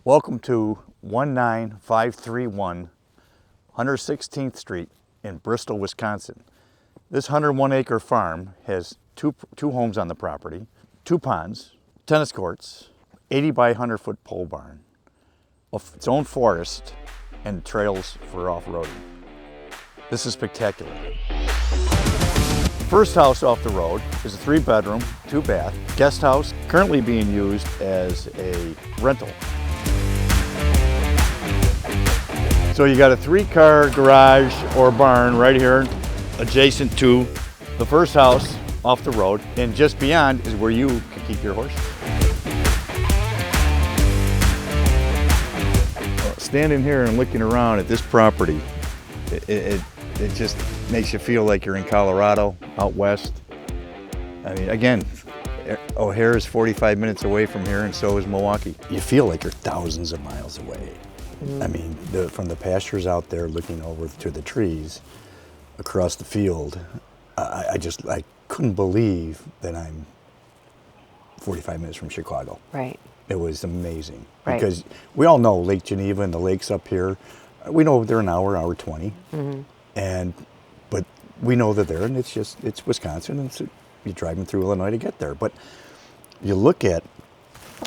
Welcome to 19531 116th Street in Bristol, Wisconsin. This 101-acre farm has two homes on the property, 2 ponds, tennis courts, 80 by 100-foot pole barn, its own forest, and trails for off-roading. This is spectacular. First house off the road is a 3-bedroom, 2-bath guest house, currently being used as a rental. So you got a 3-car garage or barn right here adjacent to the first house off the road, and just beyond is where you can keep your horses. Standing here and looking around at this property, it just makes you feel like you're in Colorado, out west. I mean, again, O'Hare is 45 minutes away from here, and so is Milwaukee. You feel like you're thousands of miles away. I mean, from the pastures out there looking over to the trees across the field, I couldn't believe that I'm 45 minutes from Chicago. Right. It was amazing. Right. Because we all know Lake Geneva and the lakes up here, we know they're an hour 20. Mm-hmm. But we know they're there, and it's Wisconsin, and you're driving through Illinois to get there. But you look at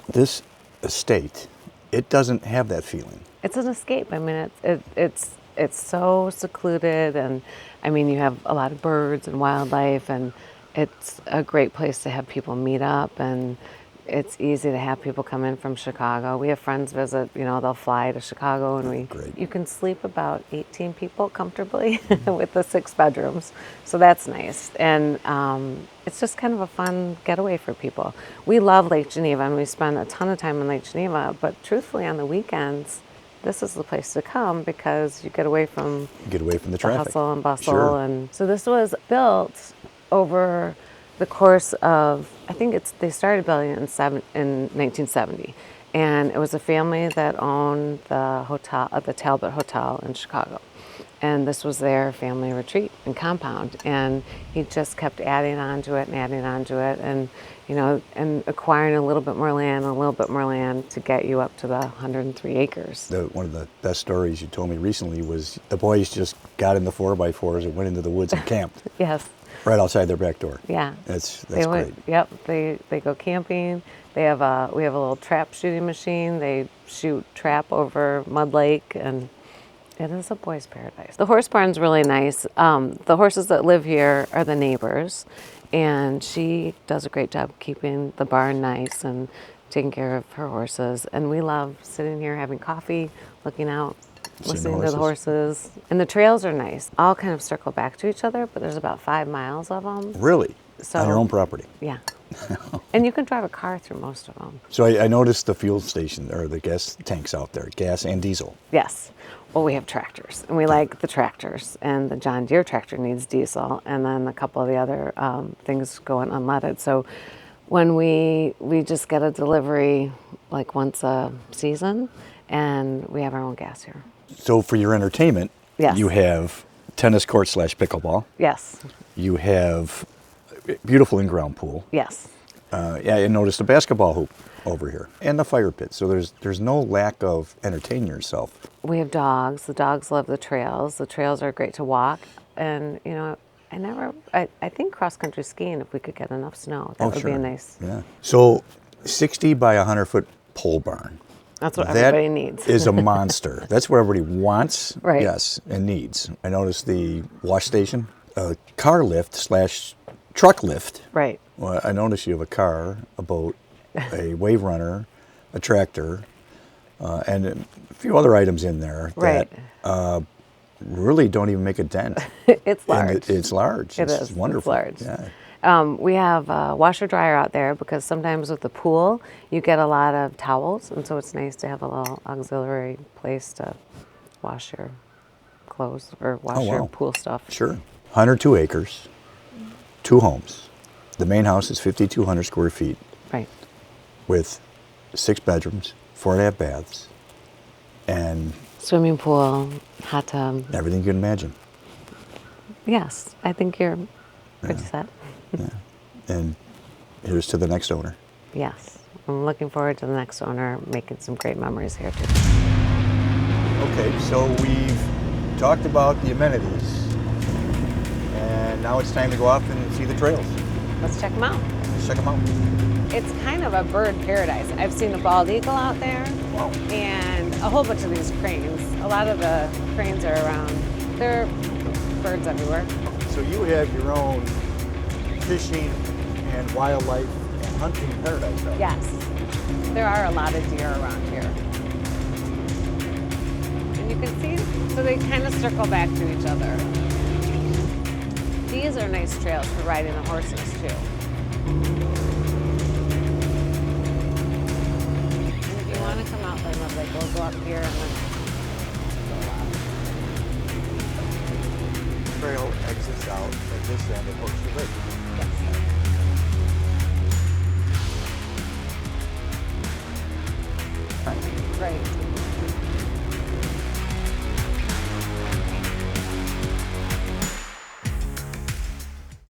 this estate, it doesn't have that feeling. It's an escape. I mean, it's so secluded, and I mean, you have a lot of birds and wildlife, and it's a great place to have people meet up, and it's easy to have people come in from Chicago. We have friends visit, they'll fly to Chicago, and you can sleep about 18 people comfortably with the 6 bedrooms. So that's nice. And it's just kind of a fun getaway for people. We love Lake Geneva, and we spend a ton of time in Lake Geneva, but truthfully on the weekends, this is the place to come because you get away from the traffic, hustle and bustle. Sure. And so this was built over the course of, they started building it in 1970, and it was a family that owned the hotel, the Talbot Hotel in Chicago, and this was their family retreat and compound, and he just kept adding on to it, and and acquiring a little bit more land to get you up to the 103 acres. One of the best stories you told me recently was the boys just got in the 4x4s and went into the woods and camped. Yes. Right outside their back door. Yeah. That's great. Yep. They go camping. We have a little trap shooting machine. They shoot trap over Mud Lake, and it is a boy's paradise. The horse barn's really nice. The horses that live here are the neighbors, and she does a great job keeping the barn nice and taking care of her horses. And we love sitting here having coffee, looking out, listening to the horses. And the trails are nice. All kind of circle back to each other, but there's about 5 miles of them. Really? So, on your own property? Yeah. And you can drive a car through most of them. So I noticed the fuel station, or the gas tanks out there, gas and diesel. Yes. Well, we have tractors, and we like the tractors. And the John Deere tractor needs diesel, and then a couple of the other things go in unleaded. So when we just get a delivery like once a season, and we have our own gas here. So for your entertainment, yes, you have tennis court / pickleball. Yes. You have a beautiful in-ground pool. Yes. I noticed a basketball hoop over here and the fire pit. So there's no lack of entertaining yourself. We have dogs. The dogs love the trails. The trails are great to walk. And, I think cross-country skiing, if we could get enough snow, that would be a nice. Yeah. So 60 by 100-foot pole barn. That's what everybody needs. Is a monster. That's what everybody wants, right? Yes, and needs. I noticed the wash station, a car lift / truck lift. Right. Well, I noticed you have a car, a boat, a wave runner, a tractor, and a few other items in there right, that really don't even make a dent. It's large. It's large. It's wonderful. It's large. Yeah. We have a washer dryer out there because sometimes with the pool you get a lot of towels, and so it's nice to have a little auxiliary place to wash your clothes or wash your pool stuff. Sure. 102 acres, 2 homes. The main house is 5,200 square feet. Right. With 6 bedrooms, 4.5 baths, and swimming pool, hot tub. Everything you can imagine. Yes, I think you're pretty set. Yeah. And here's to the next owner. Yes. I'm looking forward to the next owner making some great memories here too. Okay, so we've talked about the amenities, and now it's time to go off and see the trails. Let's check them out. Let's check them out. It's kind of a bird paradise. I've seen a bald eagle out there Wow. and a whole bunch of these cranes. A lot of the cranes are around. There are birds everywhere. So you have your own fishing and wildlife and hunting paradise, though. Yes, there are a lot of deer around here. And you can see, so they kind of circle back to each other. These are nice trails for riding the horses too. And if you want to come out there, like we'll go up here and then go up. Trail exits out at this end of Horseshoe Lake.